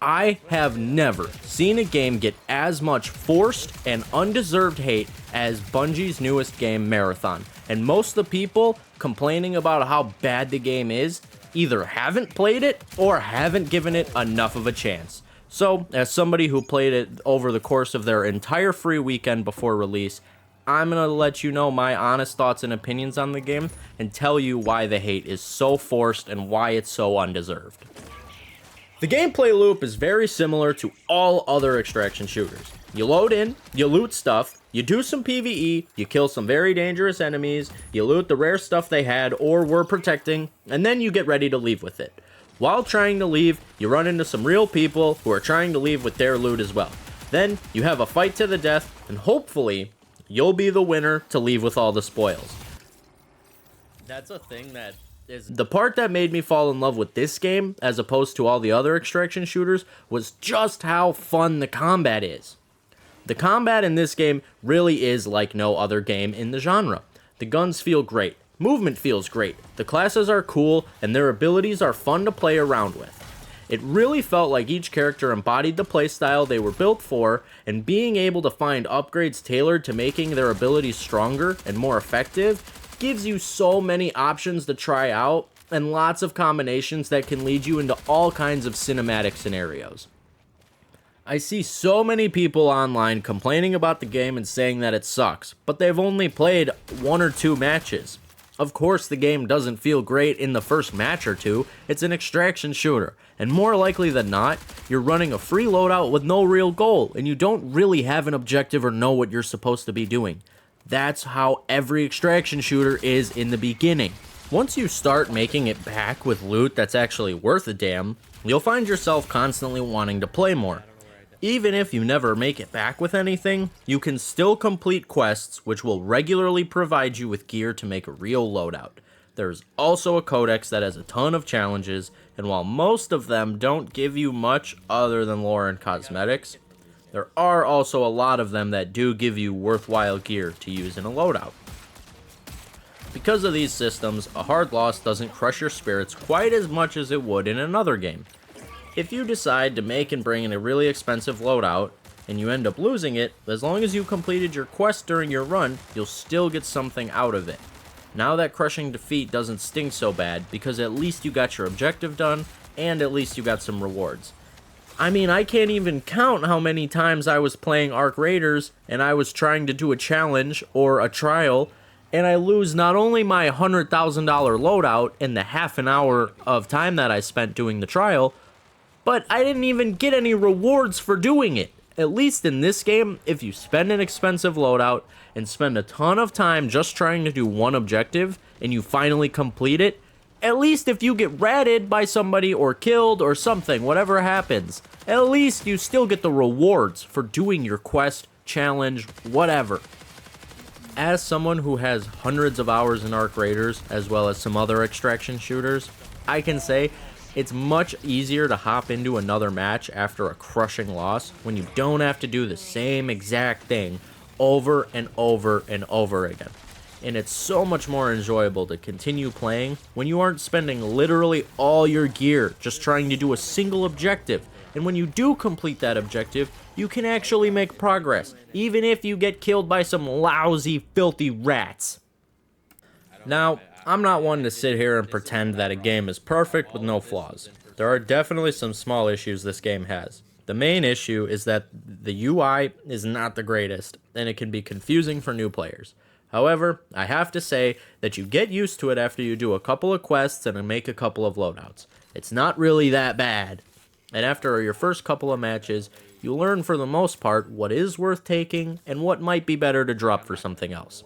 I have never seen a game get as much forced and undeserved hate as Bungie's newest game, Marathon. And most of the people complaining about how bad the game is either haven't played it or haven't given it enough of a chance. So, as somebody who played it over the course of their entire free weekend before release, I'm going to let you know my honest thoughts and opinions on the game and tell you why the hate is so forced and why it's so undeserved. The gameplay loop is very similar to all other extraction shooters. You load in, you loot stuff, you do some PvE, you kill some very dangerous enemies, you loot the rare stuff they had or were protecting, and then you get ready to leave with it. While trying to leave, you run into some real people who are trying to leave with their loot as well. Then, you have a fight to the death, and hopefully, you'll be the winner to leave with all the spoils. That's a thing that is... The part that made me fall in love with this game, as opposed to all the other extraction shooters, was just how fun the combat is. The combat in this game really is like no other game in the genre. The guns feel great, movement feels great, the classes are cool, and their abilities are fun to play around with. It really felt like each character embodied the playstyle they were built for, and being able to find upgrades tailored to making their abilities stronger and more effective gives you so many options to try out, and lots of combinations that can lead you into all kinds of cinematic scenarios. I see so many people online complaining about the game and saying that it sucks, but they've only played 1 or 2 matches. Of course the game doesn't feel great in the first match or two, it's an extraction shooter, and more likely than not, you're running a free loadout with no real goal, and you don't really have an objective or know what you're supposed to be doing. That's how every extraction shooter is in the beginning. Once you start making it back with loot that's actually worth a damn, you'll find yourself constantly wanting to play more. Even if you never make it back with anything, you can still complete quests which will regularly provide you with gear to make a real loadout. There's also a codex that has a ton of challenges, and while most of them don't give you much other than lore and cosmetics, there are also a lot of them that do give you worthwhile gear to use in a loadout. Because of these systems, a hard loss doesn't crush your spirits quite as much as it would in another game. If you decide to make and bring in a really expensive loadout, and you end up losing it, as long as you completed your quest during your run, you'll still get something out of it. Now that crushing defeat doesn't sting so bad, because at least you got your objective done, and at least you got some rewards. I mean, I can't even count how many times I was playing Arc Raiders, and I was trying to do a challenge, or a trial, and I lose not only my $100,000 loadout in the half an hour of time that I spent doing the trial, but I didn't even get any rewards for doing it. At least in this game, if you spend an expensive loadout and spend a ton of time just trying to do one objective, and you finally complete it, at least if you get ratted by somebody or killed or something, whatever happens, at least you still get the rewards for doing your quest, challenge, whatever. As someone who has hundreds of hours in Arc Raiders, as well as some other extraction shooters, I can say it's much easier to hop into another match after a crushing loss when you don't have to do the same exact thing over and over and over again. And it's so much more enjoyable to continue playing when you aren't spending literally all your gear just trying to do a single objective. And when you do complete that objective, you can actually make progress, even if you get killed by some lousy, filthy rats. Now, I'm not one to sit here and pretend that a game is perfect with no flaws. There are definitely some small issues this game has. The main issue is that the UI is not the greatest, and it can be confusing for new players. However, I have to say that you get used to it after you do a couple of quests and make a couple of loadouts. It's not really that bad. And after your first couple of matches, you learn for the most part what is worth taking and what might be better to drop for something else.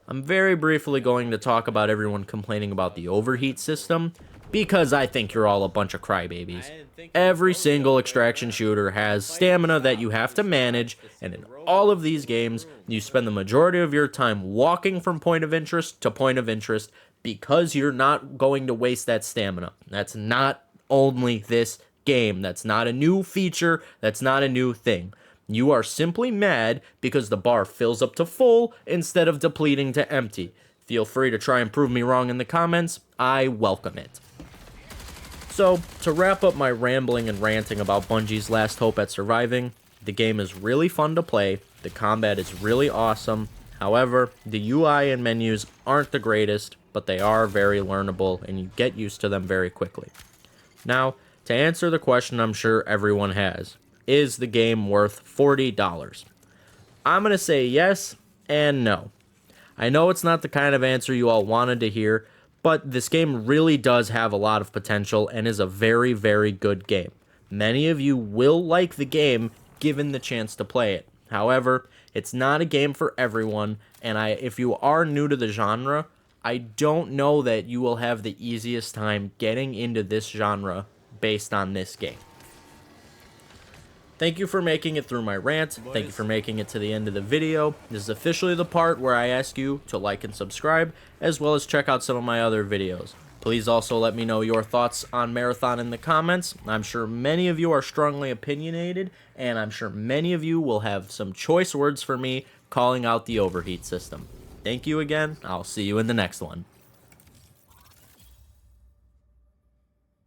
I'm very briefly going to talk about everyone complaining about the overheat system, because I think you're all a bunch of crybabies. Every single extraction shooter has stamina that you have to manage, and in all of these games, you spend the majority of your time walking from point of interest to point of interest because you're not going to waste that stamina. That's not only this game. That's not a new feature. That's not a new thing. You are simply mad because the bar fills up to full instead of depleting to empty. Feel free to try and prove me wrong in the comments. I welcome it. So, to wrap up my rambling and ranting about Bungie's last hope at surviving, the game is really fun to play, the combat is really awesome, however, the UI and menus aren't the greatest, but they are very learnable and you get used to them very quickly. Now, to answer the question I'm sure everyone has, is the game worth $40? I'm going to say yes and no. I know it's not the kind of answer you all wanted to hear, but this game really does have a lot of potential and is a very, very good game. Many of you will like the game given the chance to play it. However, it's not a game for everyone, and if you are new to the genre, I don't know that you will have the easiest time getting into this genre based on this game. Thank you for making it through my rant. Thank you for making it to the end of the video. This is officially the part where I ask you to like and subscribe, as well as check out some of my other videos. Please also let me know your thoughts on Marathon in the comments. I'm sure many of you are strongly opinionated, and I'm sure many of you will have some choice words for me calling out the overheat system. Thank you again. I'll see you in the next one.